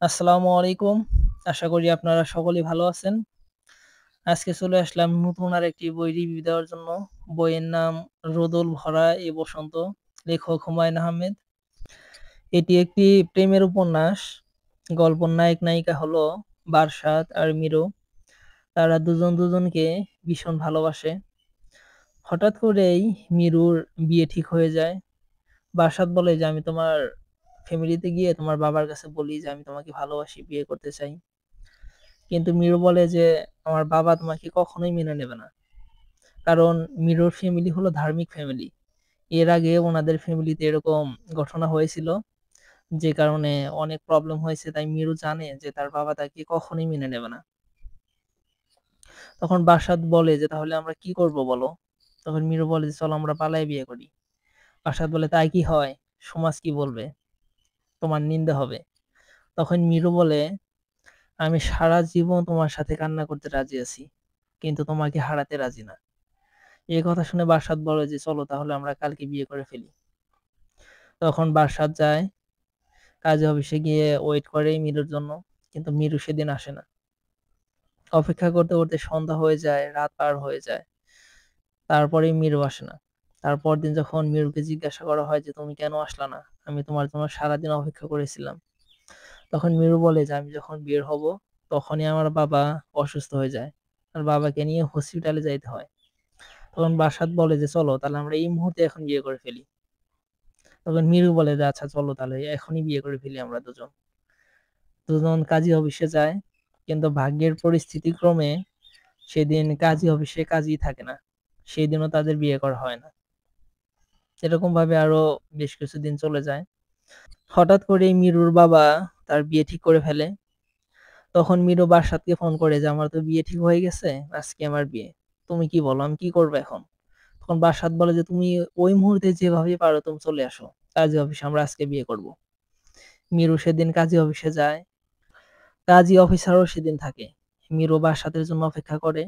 আসসালামু আলাইকুম। আশা করি আপনারা সকলেই ভালো আছেন। আজকে চলে আসলাম নতুন আরেকটি বই রিভিউ দেওয়ার জন্য। বইয়ের নাম 'রোদল ভরা এ বসন্ত', লেখক হুমায়ূন আহমেদ। এটি একটি প্রেমের উপন্যাস। গল্পের নায়ক-নায়িকা হলো বারসাত আর মিরু। তারা দুজন দুজনকে ভীষণ ভালোবাসে। হঠাৎ করেই মিরুর বিয়ে ঠিক হয়ে যায়। বারসাত বলে যে, "আমি তোমার ফ্যামিলিতে গিয়ে তোমার বাবার কাছে বলি যে আমি তোমাকে ভালোবাসি, বিয়ে করতে চাই।" কিন্তু মিরু বলে যে, "আমার বাবা তোমাকে কখনোই মেনে নেবে না।" কারণ মিরুর ফ্যামিলি হলো ধার্মিক ফ্যামিলি। এর আগে ওনাদের ফ্যামিলিতে এরকম ঘটনা হয়েছিল, যে কারণে অনেক প্রবলেম হয়েছে। তাই মিরু জানে যে তার বাবা তাকে কখনোই মেনে নেবে না। তখন বাসাত বলে যে, "তাহলে আমরা কি করব বলো?" তখন মিরু বলে যে, "চলো আমরা পালায়ে বিয়ে করি।" বাসাত বলে, "তাই কি হয়? সমাজ কি বলবে? তোমার নিন্দা হবে।" তখন মিরু বলে, "আমি সারা জীবন তোমার সাথে কান্না করতে রাজি আছি। কিন্তু তোমাকে হারাতে রাজি না।" এই কথা শুনে বাদশাদ বলে যে, "চলো তাহলে আমরা কালকে বিয়ে করে ফেলি।" তখন বাদশাদ যায়, কাজী অফিসে গিয়ে ওয়েট করে মিরুর জন্য। কিন্তু মিরু সেদিন আসে না। অপেক্ষা করতে করতে সন্ধ্যা হয়ে যায়, রাত পার হয়ে যায়। তারপরেই মিরু আসে না। তারপর দিন যখন মিরুকে জিজ্ঞাসা করা হয় যে, "তুমি কেন আসলা না? আমি তোমার জন্য সারাদিন অপেক্ষা করেছিলাম।" তখন মিরু বলে যে, "আমি যখন বের হব, তখনই আমার বাবা অসুস্থ হয়ে যায়। আর বাবাকে নিয়ে হসপিটালে যাইতে হয়।" তখন বাসাত বলে যে, "চলো তাহলে আমরা এই মুহূর্তে এখন বিয়ে করে ফেলি।" তখন মিরু বলে যে, "আচ্ছা চলো তাহলে এখনই বিয়ে করে ফেলি আমরা দুজন।" দুজন কাজী অফিসে যায়। কিন্তু ভাগ্যের পরিস্থিতি ক্রমে সেদিন কাজী অফিসে কাজই থাকে না। সেদিনও তাদের বিয়ে করা হয় না। এরকম ভাবে আরো বেশ কিছুদিন চলে যায়। হঠাৎ করেই মিরুর বাবা তার বিয়ে ঠিক করে ফেলে। তখন মিরু বাসাতকে ফোন করে যে, "আমার তো বিয়ে ঠিক হয়ে গেছে। আজকে আমার বিয়ে। তুমি কি বলো? আমি কি করব এখন?" তখন বাসাত বলে যে, "তুমি ওই মুহূর্তে যেভাবেই পারো তুমি চলে আসো। কাজী অফিসে আমরা আজকে বিয়ে করব।" মিরু সেদিন কাজী অফিসে যায়। কাজী অফিসারও সেদিন থাকে। মিরু বাসাতের জন্য অপেক্ষা করে।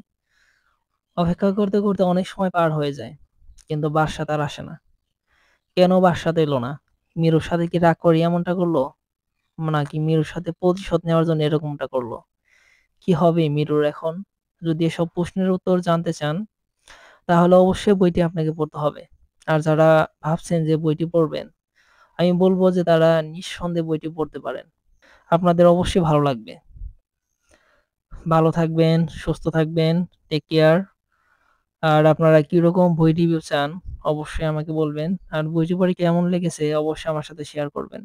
অপেক্ষা করতে করতে অনেক সময় পার হয়ে যায়। কিন্তু বাদশাহ আর আসে না। কেন বাদশাহ এলো না? মিরুর সাথে কি রাগ করে এমনটা করলো? নাকি মিরুর সাথে প্রতিশোধ নেওয়ার জন্য এরকমটা করলো? কি হবে মিরুর এখন? যদি এসব প্রশ্নের উত্তর জানতে চান, তাহলে অবশ্যই বইটি আপনাকে পড়তে হবে। আর যারা ভাবছেন যে বইটি পড়বেন, আমি বলব যে তারা নিঃসন্দেহে বইটি পড়তে পারেন। আপনাদের অবশ্যই ভালো লাগবে। ভালো থাকবেন, সুস্থ থাকবেন। Take care. আর আপনারা কিরকম বই রিভিউ চান অবশ্যই আমাকে বলবেন। আর বইটি পড়ে কেমন লেগেছে অবশ্যই আমার সাথে শেয়ার করবেন।